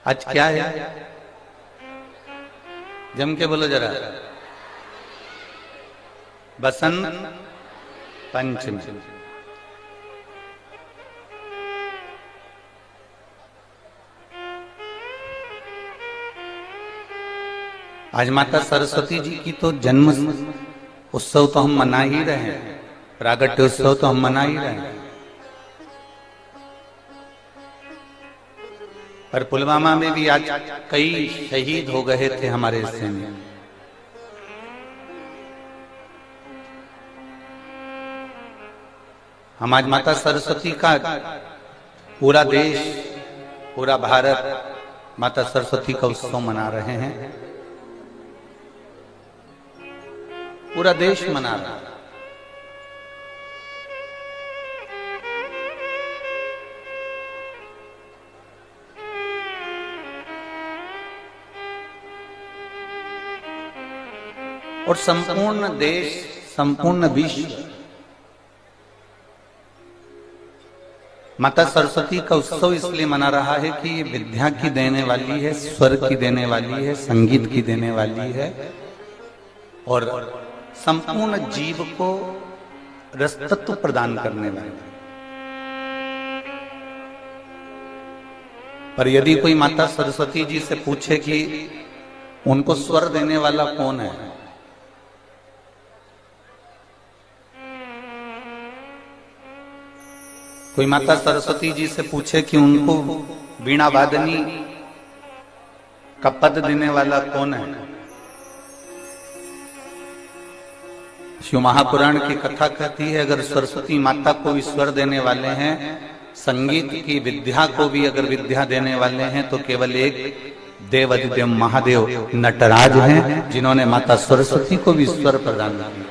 आज क्या है? जम के बोलो जरा। बसंत पंचमी। आज माता सरस्वती जी की तो जन्म उत्सव तो हम मना ही रहे हैं, प्रागट्य उत्सव तो हम मना ही रहे हैं। पर पुलवामा में भी आज कई शहीद हो गए थे हमारे सैनिक। हम आज माता सरस्वती का पूरा देश, पूरा भारत माता सरस्वती का उत्सव मना रहे हैं। पूरा देश मना रहा है। और संपूर्ण देश, संपूर्ण विश्व माता सरस्वती का उत्सव इसलिए मना रहा है कि ये विद्या की देने वाली है, स्वर की देने वाली है, संगीत की देने वाली है और संपूर्ण जीव को रसतत्व प्रदान करने वाली है। पर यदि कोई माता सरस्वती जी से पूछे कि उनको स्वर देने वाला कौन है, कोई माता सरस्वती जी से पूछे कि उनको वीणा वादनी का पद देने वाला कौन है, शिव महापुराण की कथा कहती है अगर सरस्वती माता को भी स्वर देने वाले हैं, संगीत की विद्या को भी अगर विद्या देने वाले हैं, तो केवल एक देवाधिदेव महादेव नटराज हैं, जिन्होंने माता सरस्वती को भी स्वर प्रदान किया।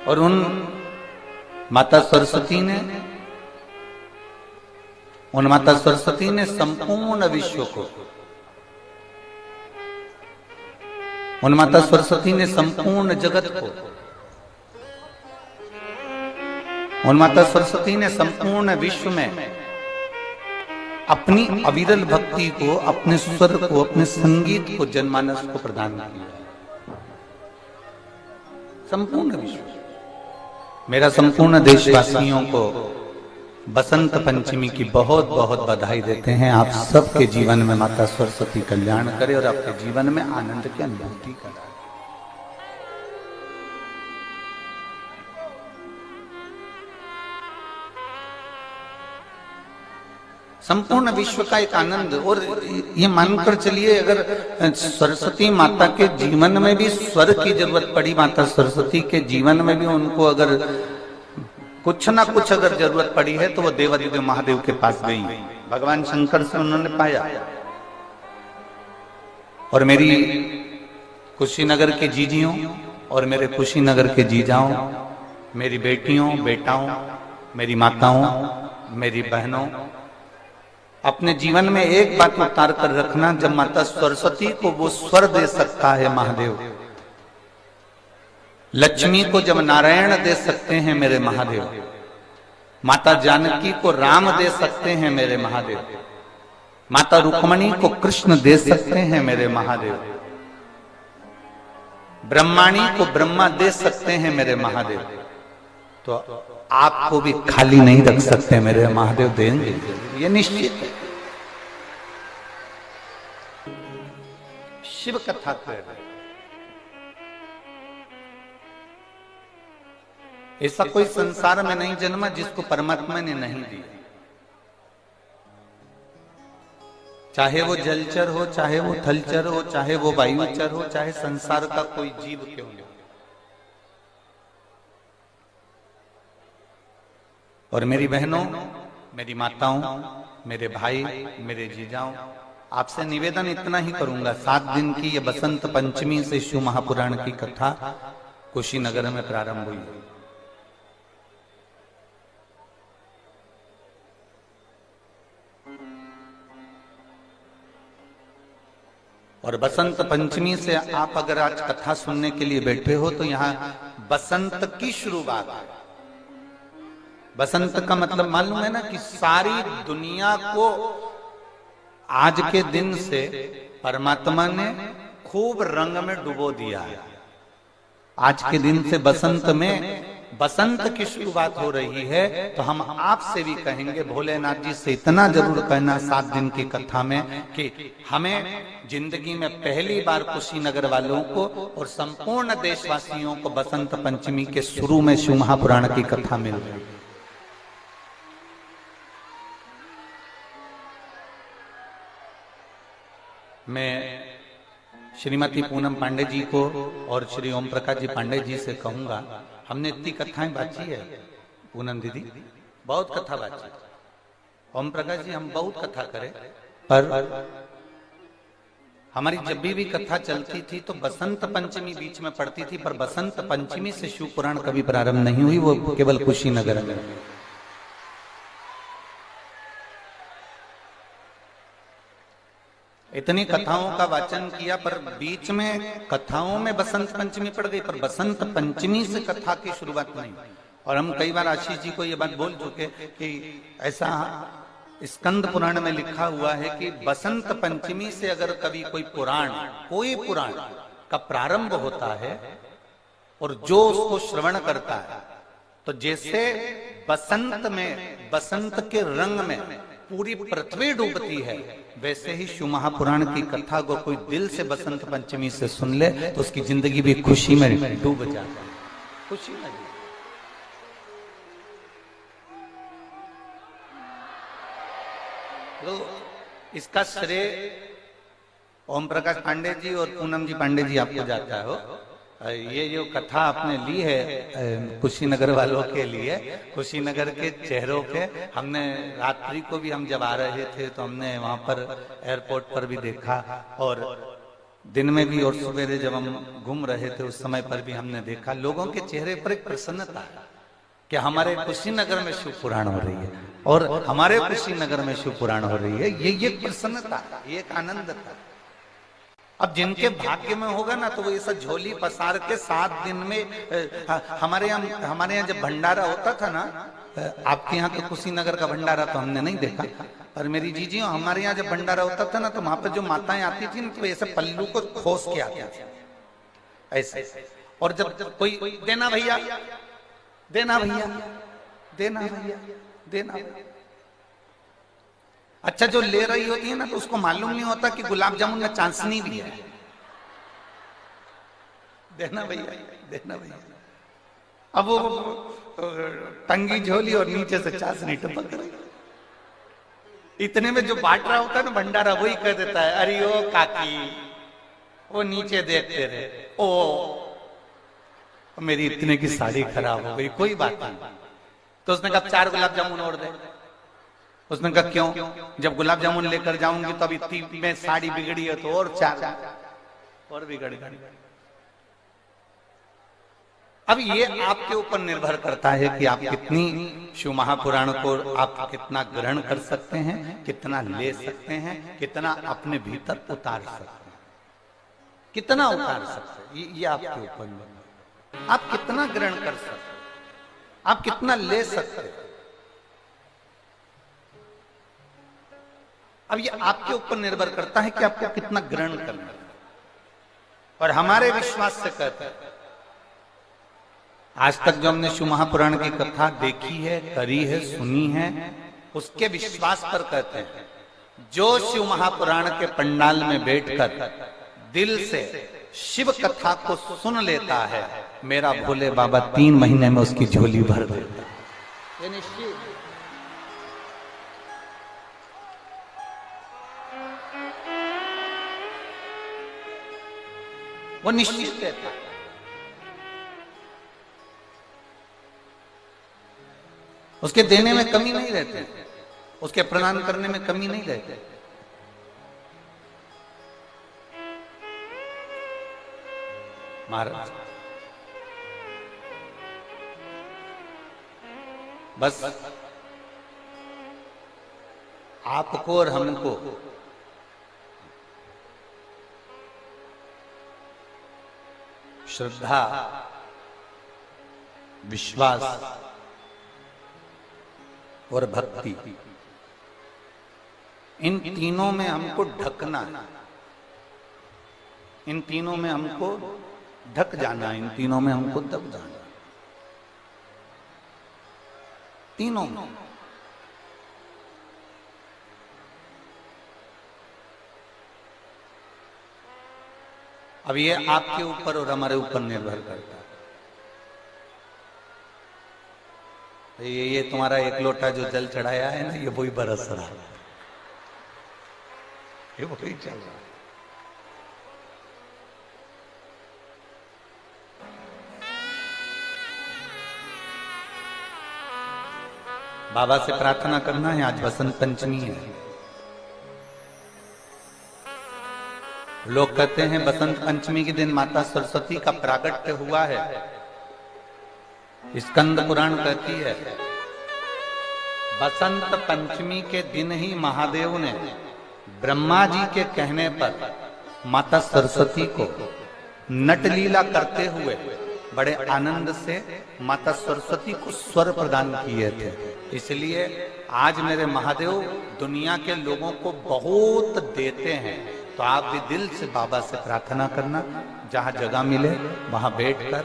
और उन माता सरस्वती ने, उन माता सरस्वती ने संपूर्ण विश्व को, उन माता सरस्वती ने संपूर्ण जगत को, उन माता सरस्वती ने संपूर्ण विश्व में अपनी अविरल भक्ति को, अपने स्वर को, अपने संगीत को, जनमानस को प्रदान किया। संपूर्ण विश्व। मेरा संपूर्ण देशवासियों को बसंत पंचमी की बहुत बहुत बधाई देते हैं। आप सबके जीवन में माता सरस्वती कल्याण करे और आपके जीवन में आनंद की अनुभूति कराए। संपूर्ण विश्व का एक आनंद। और ये मानकर चलिए अगर सरस्वती माता के जीवन में भी स्वर की जरूरत पड़ी, माता सरस्वती के जीवन में भी उनको अगर कुछ ना कुछ अगर जरूरत पड़ी है, तो वो देवाधिदेव महादेव के पास गई। भगवान शंकर से उन्होंने पाया। और मेरी कुशीनगर के जीजियों और मेरे कुशीनगर के जीजाओं, मेरी बेटियों, बेटाओं, मेरी माताओं, मेरी बहनों, अपने जीवन में एक बात उतार कर रखना, जब माता सरस्वती को वो स्वर दे सकता है महादेव, लक्ष्मी को जब नारायण दे सकते हैं मेरे महादेव, माता जानकी को राम दे सकते हैं मेरे महादेव, माता रुक्मणी को कृष्ण दे सकते हैं मेरे महादेव, ब्रह्माणी को ब्रह्मा दे सकते हैं मेरे महादेव, तो आपको भी खाली नहीं रख सकते मेरे महादेव, देंगे, ये निश्चित है। शिव कथा कह रहे, ऐसा कोई संसार में नहीं जन्मा जिसको परमात्मा ने नहीं दी। चाहे वो जलचर हो, चाहे वो थलचर हो, चाहे वो वायुचर हो, चाहे संसार का कोई जीव क्यों हो। और मेरी बहनों, मेरी माताओं, मेरे भाई, मेरे जीजाओं, आपसे निवेदन इतना ही करूंगा। 7 दिन की ये बसंत पंचमी से शिव महापुराण की कथा कुशीनगर में प्रारंभ हुई। और बसंत पंचमी से आप अगर आज कथा सुनने के लिए बैठे हो, तो यहाँ बसंत की शुरुआत है। बसंत का मतलब मालूम है ना कि सारी दुनिया को आज के दिन से परमात्मा ने खूब रंग में डुबो दिया है। आज के दिन से बसंत में, बसंत की शुरुआत हो रही है, तो हम आपसे भी कहेंगे, भोलेनाथ जी से इतना जरूर कहना 7 दिन की कथा में कि हमें जिंदगी में पहली बार कुशीनगर वालों को और संपूर्ण देशवासियों को बसंत पंचमी के शुरू में शिव महापुराण की कथा मिल रही है। मैं श्रीमती पूनम पांडे जी को और श्री ओम प्रकाश जी पांडे जी से कहूंगा, हमने इतनी कथाएं बांची है, पूनम दीदी बहुत कथा बांची, ओम प्रकाश जी हम बहुत कथा करें, पर हमारी जब भी कथा चलती थी तो बसंत पंचमी बीच में पड़ती थी, पर बसंत पंचमी से शिव पुराण कभी प्रारंभ नहीं हुई, वो केवल कुशीनगर में। इतनी कथाओं का वाचन किया, पर बीच में कथाओं में बसंत पंचमी पड़ गई, पर बसंत पंचमी से कथा की शुरुआत नहीं। और हम कई बार आशीष जी को ये बात बोल चुके कि ऐसा स्कंद पुराण में लिखा हुआ है कि बसंत पंचमी से अगर कभी कोई पुराण का प्रारंभ होता है और जो उसको श्रवण करता है, तो जैसे बसंत में, बसंत के रंग में पूरी पृथ्वी डूबती है, वैसे ही शिव महापुराण की कथा को कोई दिल से बसंत पंचमी से सुन ले तो उसकी जिंदगी भी खुशी में डूब जाती है, खुशी में। तो इसका श्रेय ओम प्रकाश पांडे जी और पूनम जी पांडे जी आपको जाता हो। ये जो कथा आपने ली है कुशीनगर वालों के लिए, कुशीनगर के चेहरों पे, हमने रात्रि को भी हम जब आ रहे थे तो हमने वहां पर एयरपोर्ट पर भी देखा, और दिन में भी, और सवेरे जब हम घूम रहे थे उस समय पर भी हमने देखा, लोगों के चेहरे पर एक प्रसन्नता है कि हमारे कुशीनगर में शिव पुराण हो रही है और हमारे कुशीनगर में शिव पुराण हो रही है। ये प्रसन्नता, ये एक आनंद था। अब जिनके भाग्य में होगा ना, तो वो ऐसा झोली पसार के 7 दिन में, हमारे यहाँ जब भंडारा होता था ना, आपके यहाँ तो कुशीनगर का भंडारा तो हमने नहीं देखा, पर मेरी जीजी हमारे यहाँ जब भंडारा होता था ना, तो वहां पर जो माताएं आती थी ना, तो ऐसे पल्लू को खोस के आती थी ऐसे, और जब कोई देना भैया, देना भैया, देना भैया, देना भैया। अच्छा, जो ले रही होती है ना, तो उसको मालूम नहीं होता कि गुलाब जामुन में चाशनी भी है। देना भैया, देना भैया। अब वो टंगी झोली और नीचे से चाशनी टपक रही। इतने में जो बांट रहा होता है ना भंडारा, वही कह देता है, अरे ओ काकी, वो नीचे देखते रहे, ओ मेरी इतने की साड़ी खराब हो गई, कोई बात नहीं। तो उसने कहा 4 गुलाब जामुन और दे। उसने कहा क्यों? जब गुलाब जामुन लेकर जाऊंगी तो अभी 3 में साड़ी बिगड़ी है, तो और 4 और बिगड़ गई। अब ये आपके ऊपर निर्भर करता है कि आप कितनी शिव महापुराण को आप कितना ग्रहण कर सकते हैं, कितना ले सकते हैं, कितना अपने भीतर उतार सकते हैं, कितना उतार सकते हैं, ये आपके ऊपर निर्भर। आप कितना ग्रहण कर सकते हैं, आप कितना ले सकते हैं, अब ये आपके ऊपर निर्भर करता है कि आपको कितना ग्रहण करना है। और हमारे विश्वास से कहते हैं, आज तक जो हमने शिव महापुराण की कथा देखी है, करी है, सुनी है, उसके विश्वास पर कहते हैं, जो शिव महापुराण के पंडाल में बैठकर दिल से शिव कथा को सुन लेता है, मेरा भोले बाबा 3 महीने में उसकी झोली भर देता है। ये निश्चित, वो निश्चित देता है। उसके देने में कमी नहीं रहती, उसके प्रदान करने में कमी नहीं रहती। महाराज बस आपको और हमको श्रद्धा, विश्वास और भक्ति इन तीनों में हमको ढकना, इन तीनों में हमको ढक जाना, इन तीनों में हमको दब जाना, तीनों में। अब ये आपके ऊपर और हमारे ऊपर निर्भर करता है। ये तुम्हारा एक लोटा जो जल चढ़ाया है ना, ये वही बरस रहा है, ये वही चल रहा है। बाबा से प्रार्थना करना है। आज बसंत पंचमी है। लोग कहते हैं बसंत पंचमी के दिन माता सरस्वती का प्रागट्य हुआ है। स्कंद पुराण कहती है बसंत पंचमी के दिन ही महादेव ने ब्रह्मा जी के कहने पर माता सरस्वती को नटलीला करते हुए बड़े आनंद से माता सरस्वती को स्वर प्रदान किए थे। इसलिए आज मेरे महादेव दुनिया के लोगों को बहुत देते हैं। तो आप भी दिल से बाबा से प्रार्थना करना, जहां जगह मिले वहां बैठकर।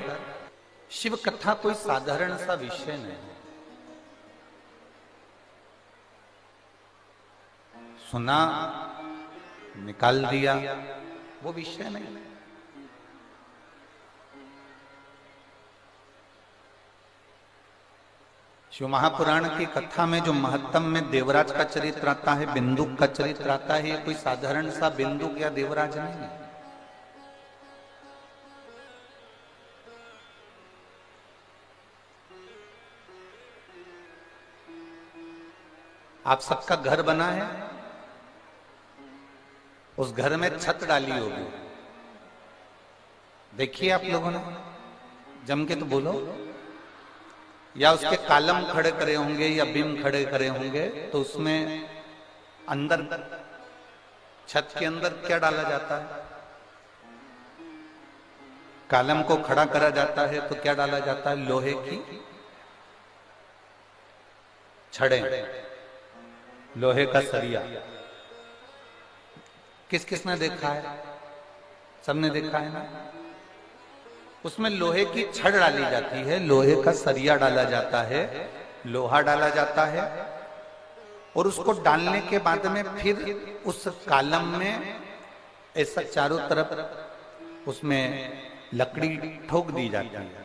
शिव कथा कोई साधारण सा विषय नहीं, सुना निकाल दिया वो विषय नहीं। शिव महापुराण की कथा में जो महत्तम में देवराज का चरित्र आता है, बिंदुक का चरित्र आता है, ये कोई साधारण सा बिंदुक या देवराज नहीं है। आप सबका घर बना है, उस घर में छत डाली होगी, देखिए आप लोगों ने, जम के तो बोलो। या उसके कालम खड़े करे होंगे या बीम खड़े करे होंगे, तो उसमें अंदर छत के अंदर क्या डाला जाता है? कालम को खड़ा करा जाता है तो क्या डाला जाता है? लोहे की छड़े, लोहे का सरिया। किस किस ने देखा है? सबने देखा है ना। उसमें लोहे की छड़ डाली जाती है, लोहे का सरिया डाला जाता है, लोहा डाला जाता है, और उसको डालने के बाद में फिर उस कालम में ऐसा चारों तरफ उसमें लकड़ी ठोक दी जाती है।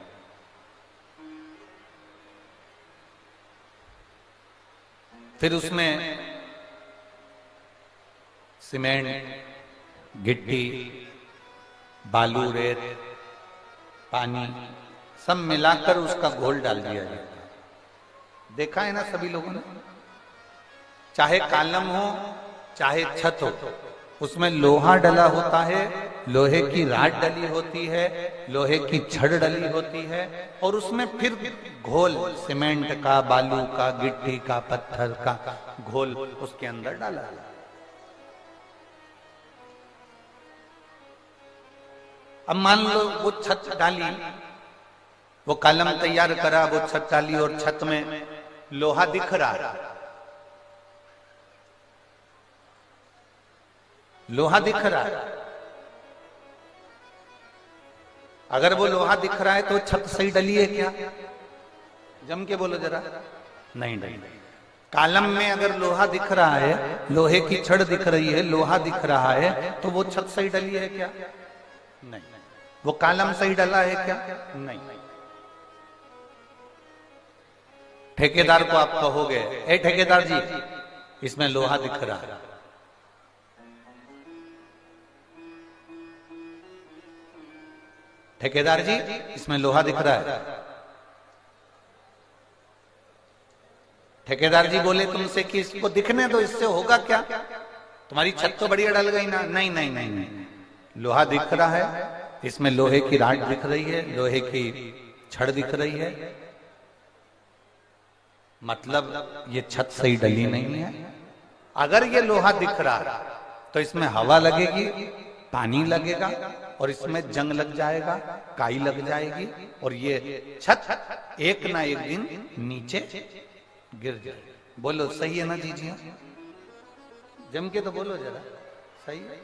फिर उसमें सीमेंट, गिट्टी, बालू, रेत, पानी सब मिलाकर उसका घोल डाल दिया जाता है। देखा है ना सभी लोगों ने। चाहे कालम हो चाहे छत हो, उसमें लोहा डला होता है, लोहे की राड डली होती है, लोहे की छड़ डली होती है, और उसमें फिर घोल सीमेंट का, बालू का, गिट्टी का, पत्थर का घोल उसके अंदर डाला है। अब मान लो वो छत डाली, वो कलम तैयार करा, वो छत डाली और छत में लोहा दिख रहा, लोहा दिख रहा है। अगर वो लोहा दिख रहा है तो छत सही डली है क्या? जम के बोलो जरा। नहीं डली। कालम में अगर लोहा दिख रहा है, लोहे की छड़ दिख रही है, लोहा दिख रहा है, तो वो छत सही डली है क्या? नहीं। वो कालम सही डला है क्या? नहीं। ठेकेदार को आप कहोगे, ए ठेकेदार जी, इसमें लोहा दिख रहा है, ठेकेदार जी इसमें लोहा दिख रहा है। ठेकेदार जी बोले तुमसे कि इसको दिखने दो, इससे होगा क्या? तुम्हारी छत तो बढ़िया डल गई ना। नहीं नहीं नहीं नहीं, लोहा दिख रहा है, इसमें लोहे की राड दिख रही है, लोहे की छड़ दिख रही है, मतलब ये छत सही डली नहीं है। अगर ये लोहा दिख रहा तो इसमें हवा लगेगी, पानी लगेगा, और इसमें जंग लग जाएगा, काई लग जाएगी, और ये छत एक ना एक दिन नीचे गिर जाएगी। बोलो सही है ना जीजिए? जम के तो बोलो जरा, सही है।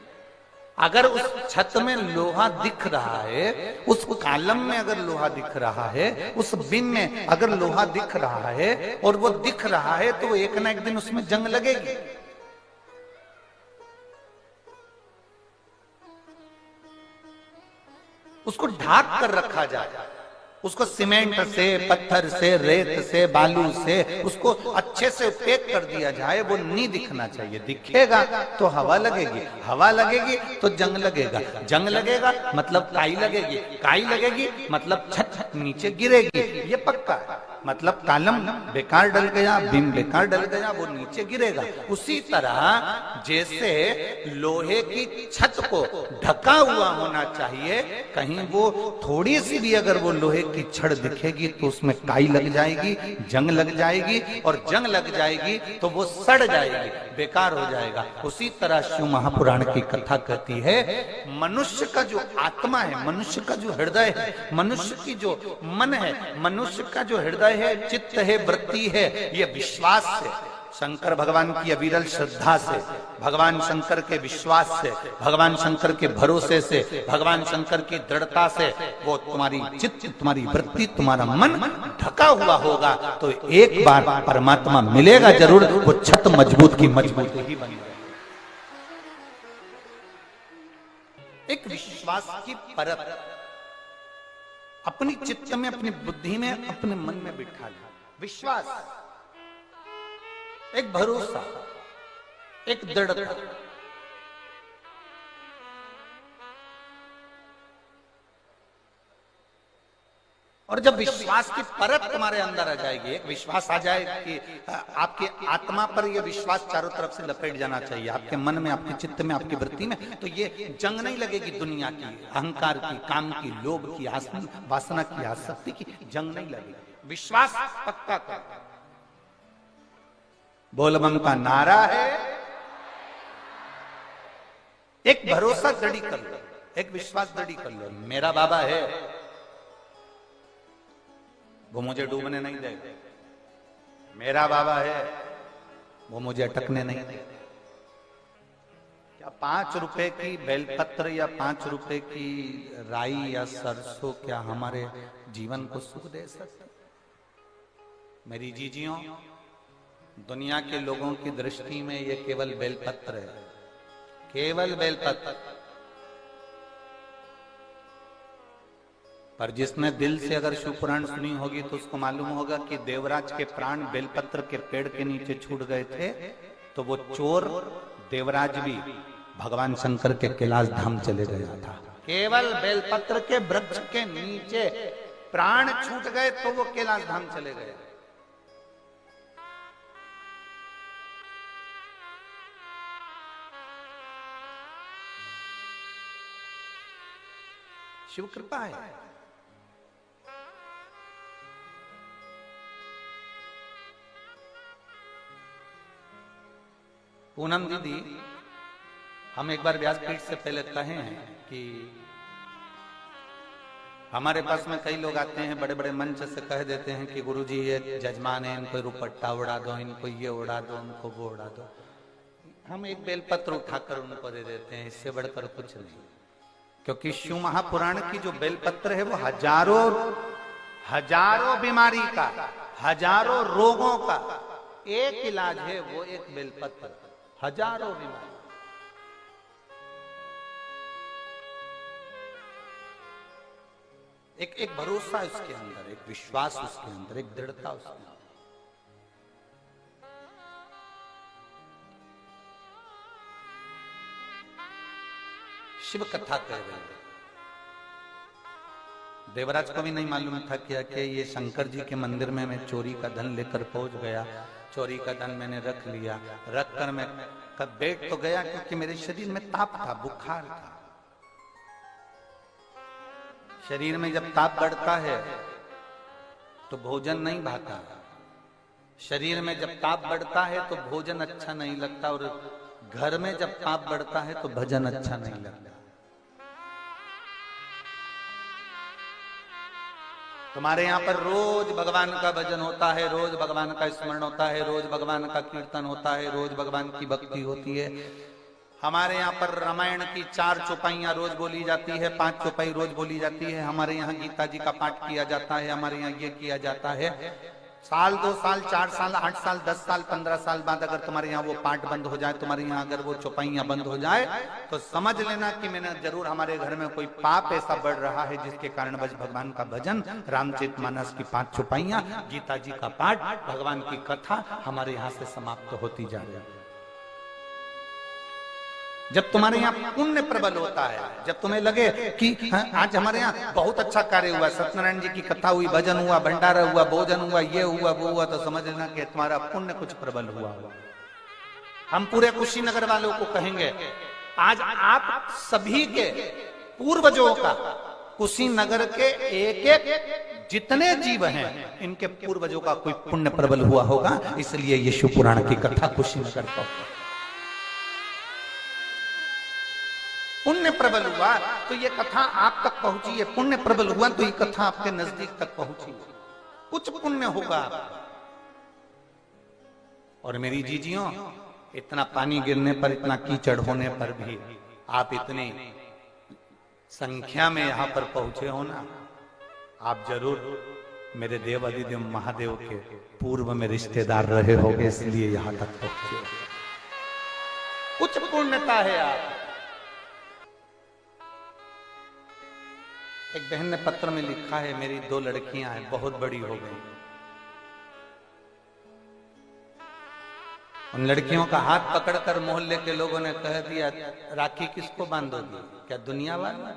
अगर उस छत में लोहा दिख रहा है, उस कॉलम में अगर लोहा दिख रहा है, उस बिन में अगर लोहा दिख रहा है और वो दिख रहा है, तो एक ना एक दिन उसमें जंग लगेगी। उसको ढाक कर रखा जाए, उसको सीमेंट से, पत्थर से, रेत से, बालू से उसको अच्छे से पैक कर दिया जाए, वो नहीं दिखना चाहिए। दिखेगा तो हवा लगेगी, हवा लगेगी तो जंग लगेगा, जंग लगेगा मतलब काई लगेगी, काई लगेगी मतलब छत नीचे गिरेगी, ये पक्का है। मतलब कॉलम बेकार डल गया, बिन बेकार डल गया, वो नीचे गिरेगा। उसी तरह जैसे लोहे की छत को ढका हुआ होना चाहिए, कहीं वो थोड़ी सी भी अगर वो लोहे की छड़ दिखेगी तो उसमें काई लग जाएगी, जंग लग जाएगी, और जंग लग जाएगी तो वो सड़ जाएगी, बेकार हो जाएगा। उसी तरह शिव महापुराण की कथा कहती है, मनुष्य का जो आत्मा है, मनुष्य का जो हृदय है, मनुष्य की जो मन है, मनुष्य का जो हृदय है, चित्त है, वृत्ति है, ये विश्वास से, शंकर भगवान की अविरल श्रद्धा से, भगवान शंकर के विश्वास से, भगवान शंकर के भरोसे से, भगवान शंकर की दृढ़ता से वो तुम्हारी चित्त, तुम्हारी वृत्ति, तुम्हारा मन ढका हुआ होगा तो एक बार परमात्मा मिलेगा जरूर, वो छत मजबूत की मजबूत ही बन जाएगी। एक विश्वास की परत अपनी चित्त में, अपनी बुद्धि में, अपने मन में बिठा ले। विश्वास, एक भरोसा, एक दृढ़ता। और जब विश्वास की परत तुम्हारे अंदर आ जाएगी, एक विश्वास आ जाए कि आपकी आत्मा पर यह विश्वास चारों तरफ से लपेट जाना चाहिए, आपके मन में, आपके चित्त में, आपकी वृत्ति में, तो ये जंग नहीं लगेगी दुनिया की, अहंकार की, काम की, लोभ की, वासना की, आसक्ति की जंग नहीं लगेगी। विश्वास पक्का कर, बोलबम का नारा है, एक भरोसा दृढ़ कर लो, एक विश्वास दृढ़ कर लो। मेरा बाबा है, वो मुझे डूबने नहीं देगा। मेरा बाबा है, वो मुझे अटकने नहीं देगा। क्या 5 रुपए की बेलपत्र या 5 रुपए की राई या सरसों क्या हमारे जीवन को सुख दे सकते? मेरी जीजियों, दुनिया के लोगों की दृष्टि में ये केवल बेलपत्र है, केवल बेलपत्र। पर जिसने दिल से अगर शिव पुराण सुनी होगी तो उसको मालूम होगा कि देवराज के प्राण बेलपत्र के पेड़ के नीचे छूट गए थे, तो वो चोर देवराज भी भगवान शंकर के कैलाश धाम चले गया था। केवल बेलपत्र के वृक्ष के नीचे प्राण छूट गए तो वो कैलाश धाम चले गए। शिव कृपा है। पूनम दीदी, हम एक बार व्यासपीठ से पहले कहे हैं कि हमारे पास में कई लोग आते हैं, बड़े बड़े मंच से कह देते हैं कि गुरुजी ये जजमान है, इनको रुपट्टा उड़ा दो, इनको ये उड़ा दो, उनको वो उड़ा दो। हम एक बेलपत्र उठाकर उनको दे देते हैं, इससे बढ़कर कुछ नहीं। क्योंकि शिव महापुराण की जो बेलपत्र है वो हजारों बीमारी का, हजारों रोगों का एक इलाज है, वो एक बेलपत्र। हजारों बीमारी, एक भरोसा उसके अंदर, एक विश्वास उसके अंदर, एक दृढ़ता उसके अंदर। शिव कथा कह रहे हैं। देवराज को भी नहीं मालूम था क्या कि ये शंकर जी के मंदिर में मैं चोरी का धन लेकर पहुंच गया, चोरी का धन मैंने रख लिया, रख कर मैं कब बैठ तो गया, क्योंकि मेरे शरीर में ताप था, बुखार था। शरीर में जब ताप बढ़ता है तो भोजन नहीं भाता, शरीर में जब ताप बढ़ता है तो भोजन अच्छा नहीं लगता, और घर में जब ताप बढ़ता है तो भजन अच्छा नहीं लगता। तुम्हारे यहाँ पर रोज भगवान का भजन होता है, रोज भगवान का स्मरण होता है, रोज भगवान का कीर्तन होता है, रोज भगवान की भक्ति होती है। हमारे यहाँ पर रामायण की 4 चौपाइयां रोज बोली जाती है, 5 चौपाई रोज बोली जाती है। हमारे यहाँ गीता जी का पाठ किया जाता है, हमारे यहाँ ये किया जाता है। साल 2 साल 4 साल 8 साल 10 साल 15 साल बाद अगर तुम्हारे यहाँ वो पाठ बंद हो जाए, तुम्हारे यहाँ अगर वो चौपाइयां बंद हो जाए, तो समझ लेना कि मैंने जरूर हमारे घर में कोई पाप ऐसा बढ़ रहा है जिसके कारण बस भगवान का भजन, रामचरितमानस की 5 चौपाइयां, गीता जी का पाठ, भगवान की कथा हमारे यहाँ से समाप्त होती जा रही है। जब तुम्हारे यहाँ पुण्य प्रबल होता है, जब तुम्हें लगे कि आज हमारे यहाँ बहुत अच्छा कार्य हुआ, सत्यनारायण जी की कथा हुई, भजन हुआ, भंडारा हुआ, भोजन हुआ, ये हुआ वो हुआ, तो समझ लेना कि तुम्हारा पुण्य कुछ प्रबल हुआ। हम पूरे कुशीनगर वालों को कहेंगे, आज आप सभी के पूर्वजों का, कुशीनगर के एक एक जितने जीव हैं, इनके पूर्वजों का कोई पुण्य प्रबल हुआ होगा, इसलिए ये शिव पुराण की कथा कुशीनगर का पुण्य प्रबल हुआ तो ये कथा आप तक पहुंची है, पुण्य प्रबल हुआ तो ये कथा आपके नजदीक तक पहुंची, कुछ पुण्य होगा। और मेरी जीजियों, इतना पानी गिरने पर, इतना कीचड़ होने पर भी आप इतनी संख्या में यहां पर पहुंचे हो ना, आप जरूर मेरे देव अधिदेव महादेव के पूर्व में रिश्तेदार रहे होगे, इसलिए यहां तक पहुंचे। कुछ पुण्यता है आप। एक बहन ने पत्र में लिखा है, मेरी 2 लड़कियां हैं, बहुत बड़ी हो गई। उन लड़कियों का हाथ पकड़कर मोहल्ले के लोगों ने कह दिया, राखी किसको बांधोगी, क्या दुनिया वाला?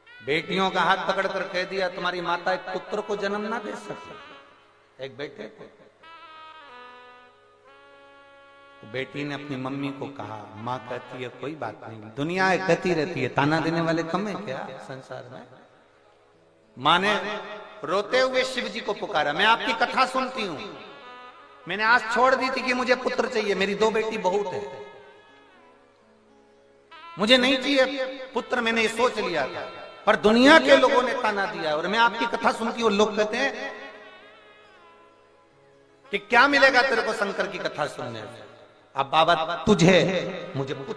बेटियों का हाथ पकड़कर कह दिया, तुम्हारी माता एक पुत्र को जन्म ना दे सकती, एक बेटे को। बेटी ने अपनी मम्मी को कहा, माँ कहती है कोई बात नहीं, दुनिया कहती रहती है, ताना देने वाले कम है क्या संसार में। माँ ने रोते हुए शिव जी को पुकारा, मैं आपकी कथा सुनती हूँ, मैंने आज छोड़ दी थी कि मुझे पुत्र चाहिए, मेरी 2 बेटी बहुत है, मुझे नहीं चाहिए पुत्र, मैंने ये सोच लिया था, पर दुनिया के लोगों ने ताना दिया और मैं आपकी कथा सुनती हूँ। लोग कहते हैं कि क्या मिलेगा तेरे को शंकर की कथा सुनने से। अब बाबा तुझे मुझे